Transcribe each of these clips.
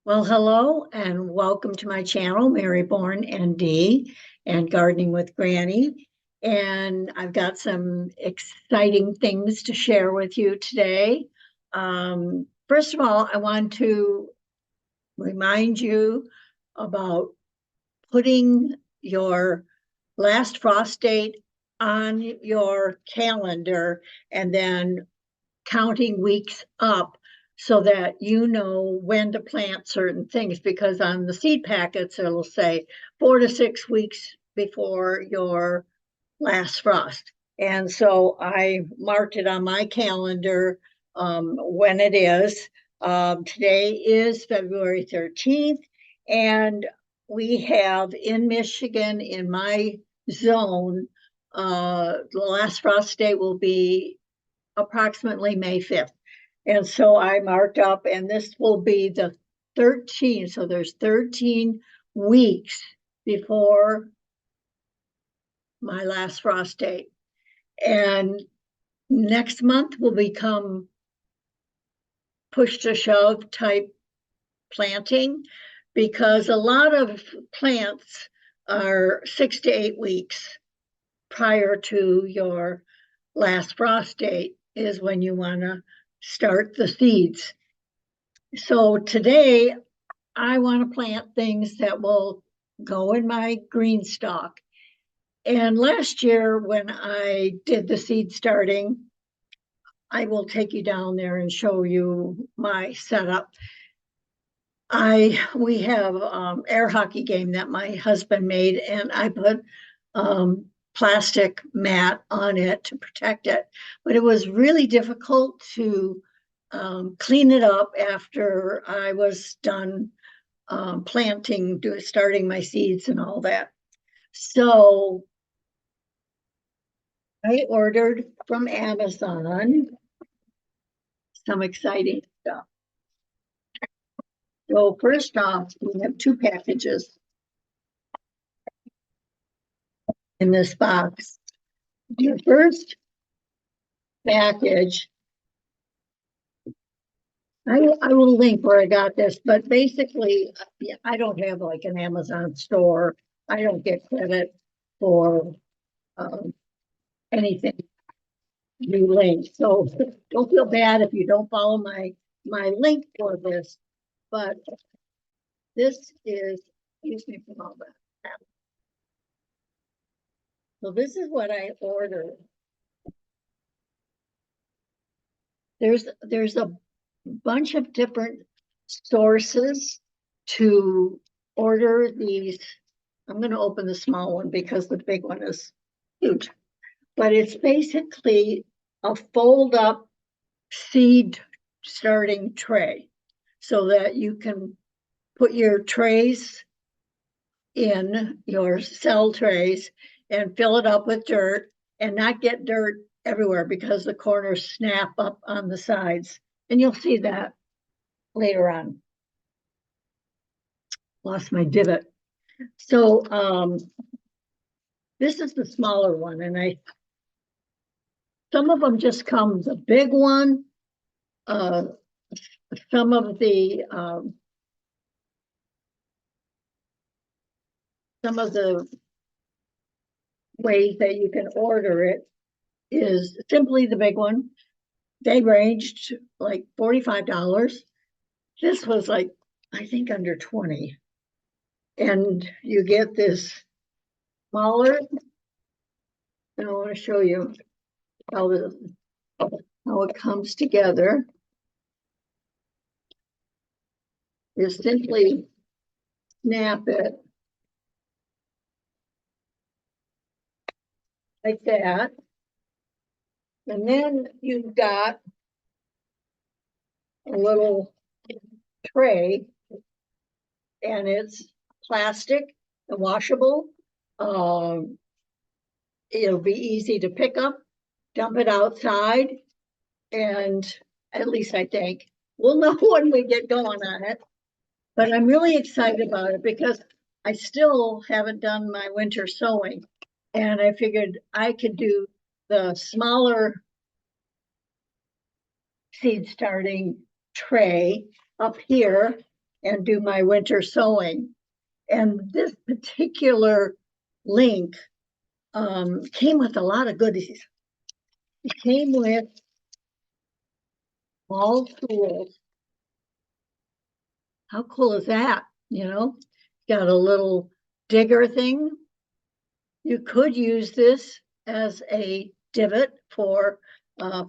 Well, hello and welcome to my channel, Mary Bourne ND and Gardening with Granny. And I've got some exciting things to share with you today. First of all, I want to remind you about putting your last frost date on your calendar and then counting weeks up so that you know when to plant certain things, because on the seed packets it'll say 4 to 6 weeks before your last frost. And so I marked it on my calendar when it is. Today is February 13th, and we have in Michigan, in my zone, the last frost date will be approximately May 5th. And so I marked up, and this will be the 13. So there's 13 weeks before my last frost date. And next month will become push to shove type planting, because a lot of plants are 6 to 8 weeks prior to your last frost date is when you want to start the seeds. So today I want to plant things that will go in my green stalk. And last year when I did the seed starting, I will take you down there and show you my setup. We have air hockey game that my husband made, and I put plastic mat on it to protect it. But it was really difficult to clean it up after I was done starting my seeds and all that. So I ordered from Amazon some exciting stuff. So first off, we have two packages in this box. The first package, I will link where I got this, but basically, I don't have like an Amazon store. I don't get credit for anything you link. So don't feel bad if you don't follow my link for this. But this is, excuse me for all that. So this is what I ordered. There's a bunch of different sources to order these. I'm going to open the small one because the big one is huge. But it's basically a fold up seed starting tray so that you can put your trays in, your cell trays, and fill it up with dirt and not get dirt everywhere because the corners snap up on the sides. And you'll see that later on. Lost my divot. So this is the smaller one, and some of them just come the big one. Some of the ways that you can order it is simply the big one. They ranged like $45. This was like, I think, under 20. And you get this smaller. And I want to show you how it comes together. You simply snap it like that. And then you've got a little tray, and it's plastic and washable. It'll be easy to pick up, dump it outside, and at least I think we'll know when we get going on it. But I'm really excited about it because I still haven't done my winter sowing, and I figured I could do the smaller seed starting tray up here and do my winter sowing. And this particular link came with a lot of goodies. It came with all tools. How cool is that? You know, got a little digger thing. You could use this as a divot for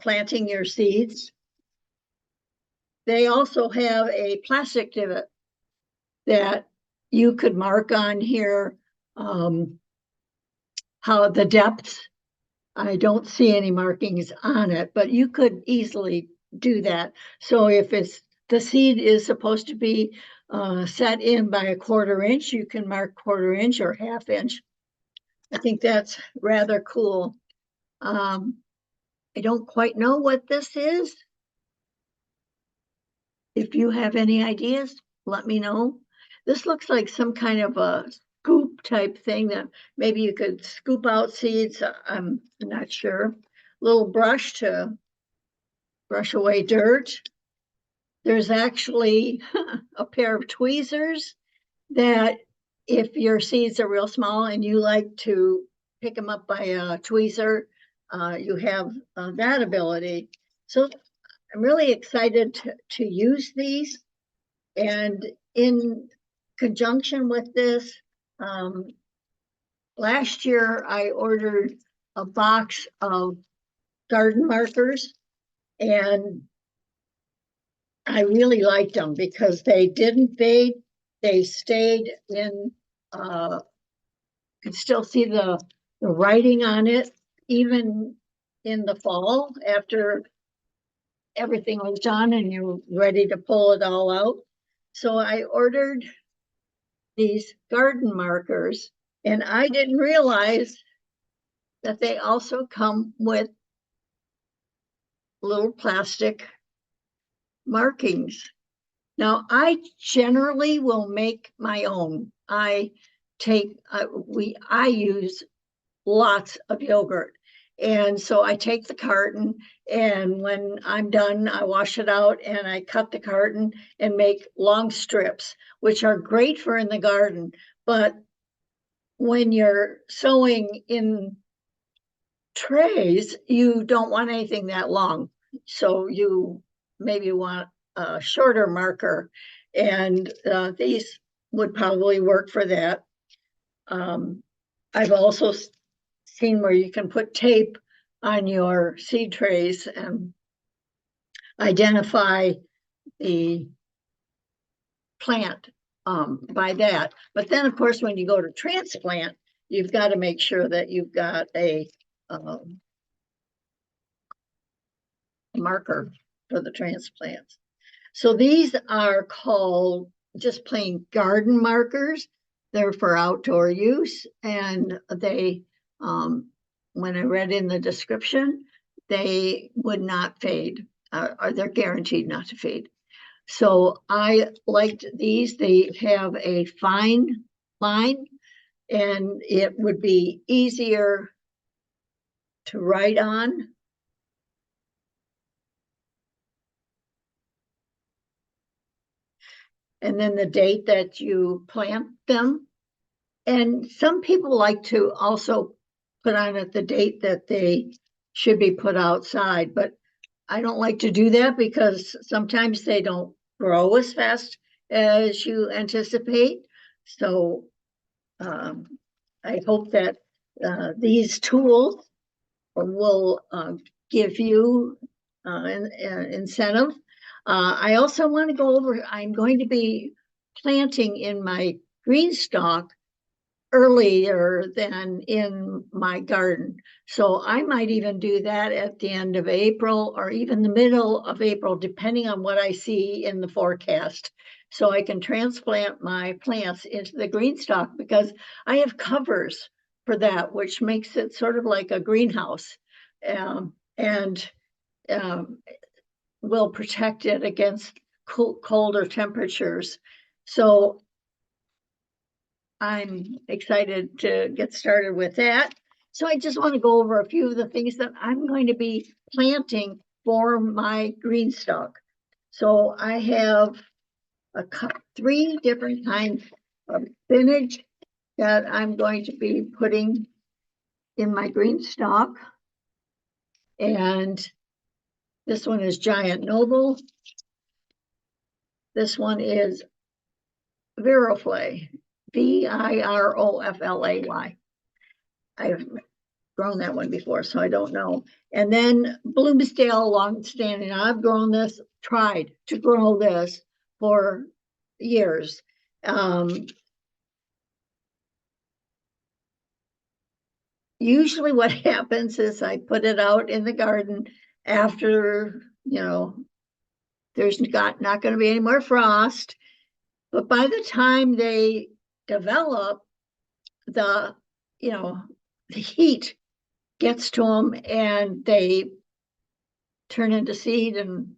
planting your seeds. They also have a plastic divot that you could mark on here how the depth. I don't see any markings on it, but you could easily do that. So if the seed is supposed to be set in by a 1/4 inch, you can mark 1/4 inch or 1/2 inch. I think that's rather cool. I don't quite know what this is. If you have any ideas, let me know. This looks like some kind of a scoop type thing that maybe you could scoop out seeds. I'm not sure. Little brush to brush away dirt. There's actually a pair of tweezers that if your seeds are real small and you like to pick them up by a tweezer, you have that ability. So I'm really excited to use these. And in conjunction with this, last year I ordered a box of garden markers, and I really liked them because they didn't fade. They stayed in, you could still see the writing on it, even in the fall after everything was done and you're ready to pull it all out. So I ordered these garden markers, and I didn't realize that they also come with little plastic markings. Now, I generally will make my own. I use lots of yogurt. And so I take the carton, and when I'm done, I wash it out and I cut the carton and make long strips, which are great for in the garden. But when you're sowing in trays, you don't want anything that long. So you maybe want a shorter marker, and these would probably work for that. I've also seen where you can put tape on your seed trays and identify the plant by that. But then, of course, when you go to transplant, you've got to make sure that you've got a marker for the transplants. So these are called just plain garden markers. They're for outdoor use, and they, when I read in the description, they would not fade, or they're guaranteed not to fade. So I liked these. They have a fine line, and it would be easier to write on. And then the date that you plant them. And some people like to also put on it the date that they should be put outside, but I don't like to do that because sometimes they don't grow as fast as you anticipate. So I hope that these tools will give you an incentive. I also want to go over, I'm going to be planting in my Green Stalk earlier than in my garden. So I might even do that at the end of April or even the middle of April, depending on what I see in the forecast. So I can transplant my plants into the Green Stalk because I have covers for that, which makes it sort of like a greenhouse, and will protect it against colder temperatures. So I'm excited to get started with that. So I just want to go over a few of the things that I'm going to be planting for my Green Stalk. So I have three different kinds of spinach that I'm going to be putting in my green stalk. And this one is Giant Noble. This one is Viroflay, Viroflay. I've grown that one before, so I don't know. And then Bloomsdale longstanding. I've grown this, tried to grow this for years. Usually what happens is I put it out in the garden after, there's not going to be any more frost. But by the time they develop, the heat gets to them and they turn into seed and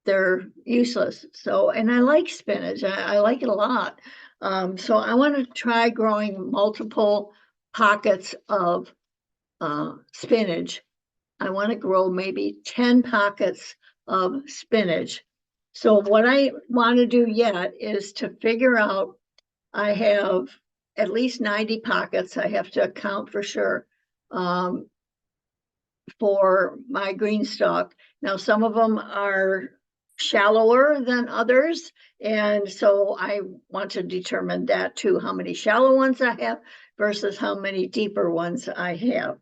they're useless. So, and I like spinach. I like it a lot. So I want to try growing multiple pockets of spinach. I want to grow maybe 10 pockets of spinach. So what I want to do yet is to figure out, I have at least 90 pockets. I have to account for sure for my green stalk. Now, some of them are shallower than others. And so I want to determine that too, how many shallow ones I have versus how many deeper ones I have.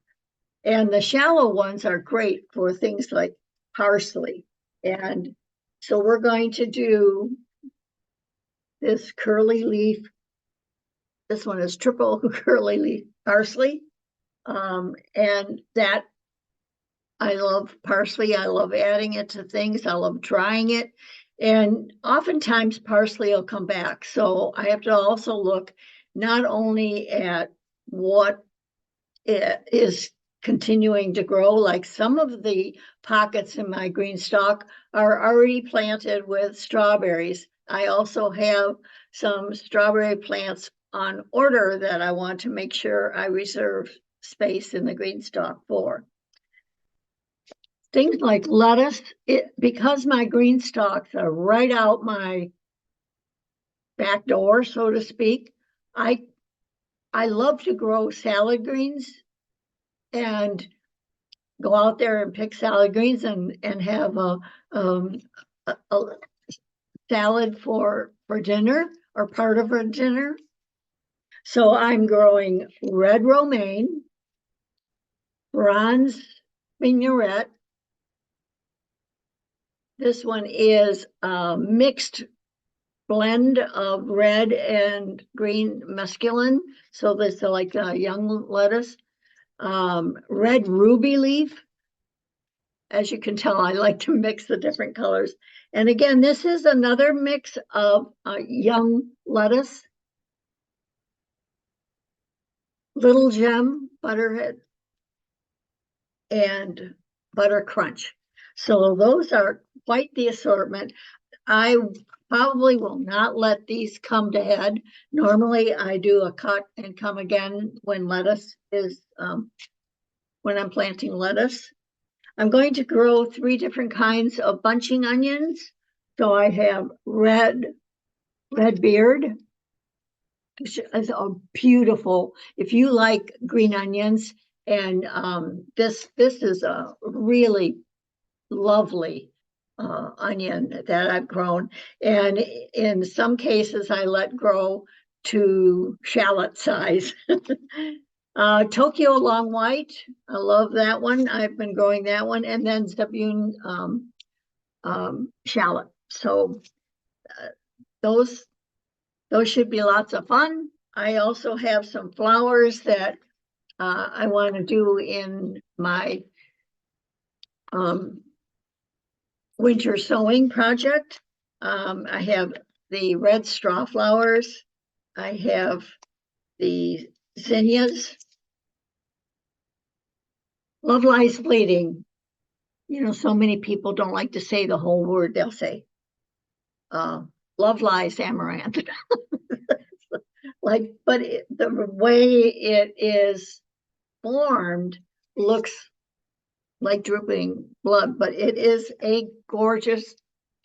And the shallow ones are great for things like parsley. And so we're going to do this curly leaf. This one is triple curly leaf parsley. And that, I love parsley. I love adding it to things. I love trying it. And oftentimes parsley will come back. So I have to also look not only at what is continuing to grow, like some of the pockets in my green stalk are already planted with strawberries. I also have some strawberry plants on order that I want to make sure I reserve space in the green stalk for. Things like lettuce, because my green stalks are right out my back door, so to speak, I love to grow salad greens and go out there and pick salad greens and have a salad for dinner or part of a dinner. So I'm growing red romaine, bronze vignette. This one is a mixed blend of red and green mesclun. So this is like a young lettuce. Red ruby leaf. As you can tell, I like to mix the different colors. And again, this is another mix of young lettuce, little gem, butterhead, and butter crunch. So those are quite the assortment. I probably will not let these come to head. Normally I do a cut and come again when lettuce is, when I'm planting lettuce. I'm going to grow 3 different kinds of bunching onions. So I have red beard, which is a beautiful, if you like green onions, and this is a really lovely onion that I've grown. And in some cases I let grow to shallot size. Tokyo long white, I love that one. I've been growing that one, and then Zebun shallot. So those should be lots of fun. I also have some flowers that I want to do in my winter sowing project. I have the red straw flowers. I have the zinnias. Love lies bleeding. So many people don't like to say the whole word. They'll say, love lies amaranth. But the way it is formed looks like drooping blood, but it is a gorgeous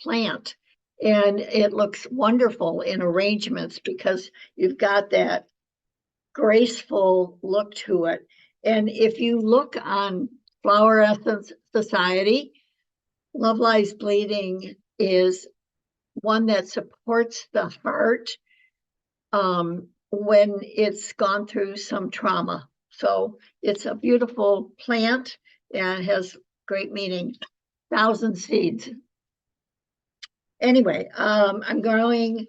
plant. And it looks wonderful in arrangements because you've got that graceful look to it. And if you look on Flower Essence Society, Love Lies Bleeding is one that supports the heart when it's gone through some trauma. So it's a beautiful plant and has great meaning. 1,000 seeds. Anyway, I'm growing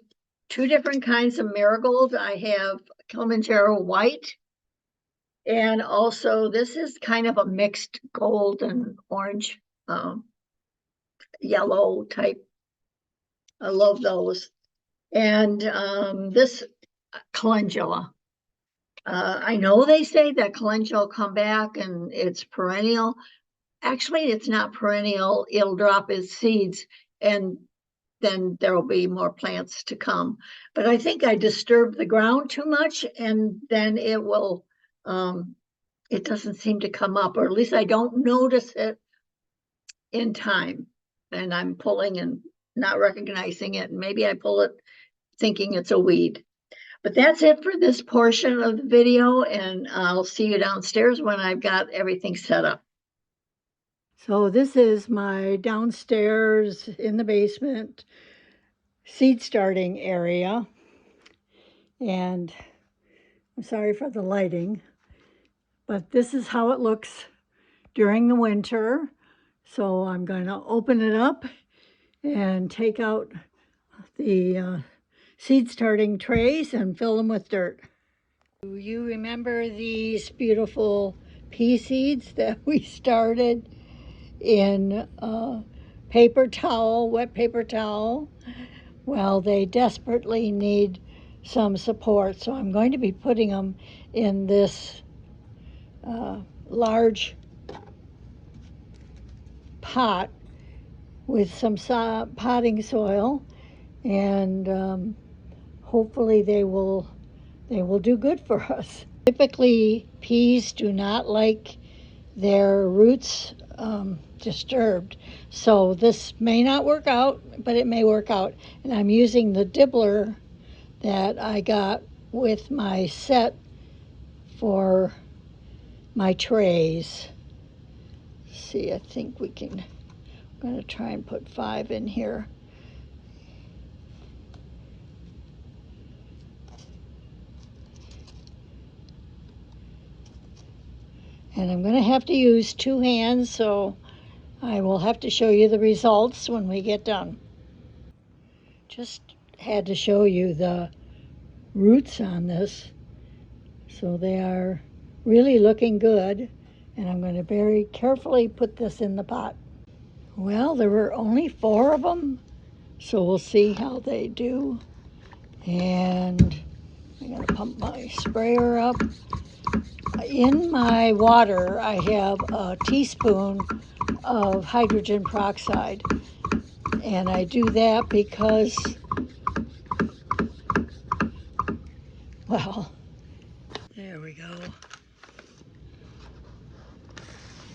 two different kinds of marigolds. I have Kilimanjaro white, and also this is kind of a mixed gold and orange, yellow type. I love those. And this calendula. I know they say that calendula will come back and it's perennial. Actually, it's not perennial. It'll drop its seeds and then there will be more plants to come. But I think I disturb the ground too much and then it doesn't seem to come up, or at least I don't notice it in time. And I'm pulling and not recognizing it. And maybe I pull it thinking it's a weed. But that's it for this portion of the video, and I'll see you downstairs when I've got everything set up. So this is my downstairs in the basement seed starting area. And I'm sorry for the lighting, but this is how it looks during the winter. So I'm going to open it up and take out the seed starting trays and fill them with dirt. Do you remember these beautiful pea seeds that we started in paper towel, wet paper towel? Well, they desperately need some support, so I'm going to be putting them in this large pot with some potting soil, and hopefully they will do good for us. Typically, peas do not like their roots disturbed, so this may not work out, but it may work out. And I'm using the dibbler that I got with my set for my trays. Let's see, I think we can, I'm going to try and put 5 in here. And I'm going to have to use 2 hands, so I will have to show you the results when we get done. Just had to show you the roots on this. So they are really looking good. And I'm going to very carefully put this in the pot. Well, there were only 4 of them, so we'll see how they do. And I'm going to pump my sprayer up. In my water, I have a teaspoon of hydrogen peroxide. And I do that because, well, there we go.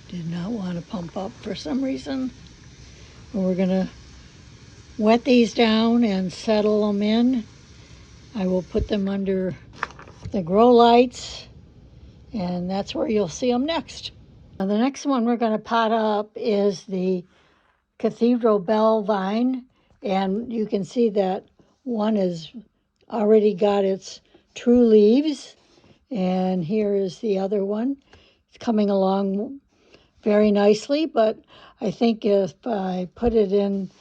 Did not want to pump up for some reason. But we're going to wet these down and settle them in. I will put them under the grow lights, and that's where you'll see them next. Now, the next one we're going to pot up is the Cathedral Bell vine, and you can see that one has already got its true leaves, and here is the other one. It's coming along very nicely, but I think if I put it in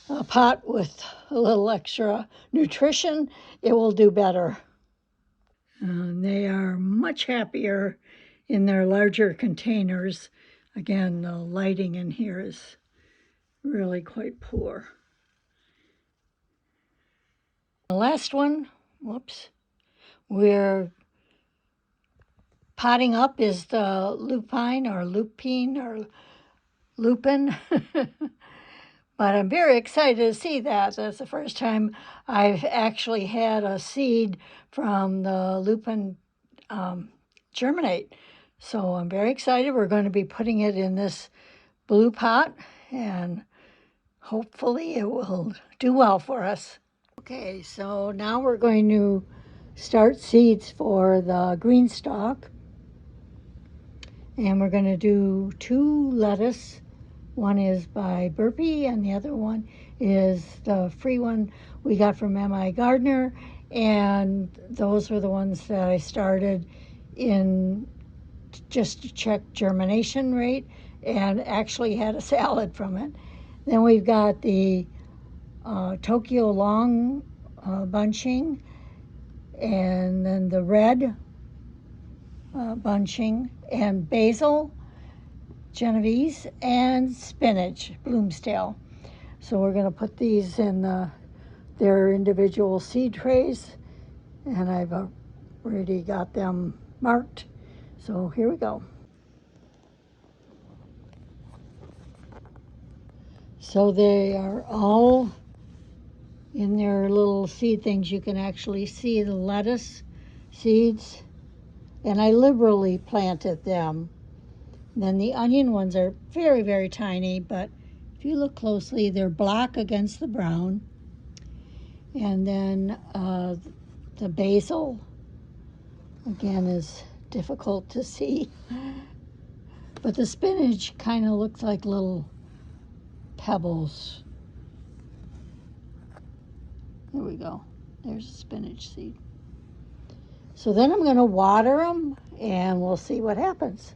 a pot with a little extra nutrition, it will do better. They are much happier in their larger containers. Again, the lighting in here is really quite poor. The last one, whoops, we're potting up is the lupine or lupine or lupin. But I'm very excited to see that. That's the first time I've actually had a seed from the lupin germinate. So I'm very excited. We're going to be putting it in this blue pot and Hopefully it will do well for us. Okay, so now we're going to start seeds for the green stalk. And we're going to do 2 lettuce. One is by Burpee and the other one is the free one we got from M.I. Gardner. And those were the ones that I started in just to check germination rate and actually had a salad from it. Then we've got the Tokyo long bunching, and then the red bunching, and basil, Genovese, and spinach, Bloomsdale. So we're going to put these in their individual seed trays, and I've already got them marked. So here we go. So they are all in their little seed things. You can actually see the lettuce seeds, and I liberally planted them. Then the onion ones are very, very tiny, but if you look closely, they're black against the brown. And then the basil, again, is difficult to see. But the spinach kind of looks like little pebbles. There we go. There's a spinach seed. So then I'm going to water them, and we'll see what happens.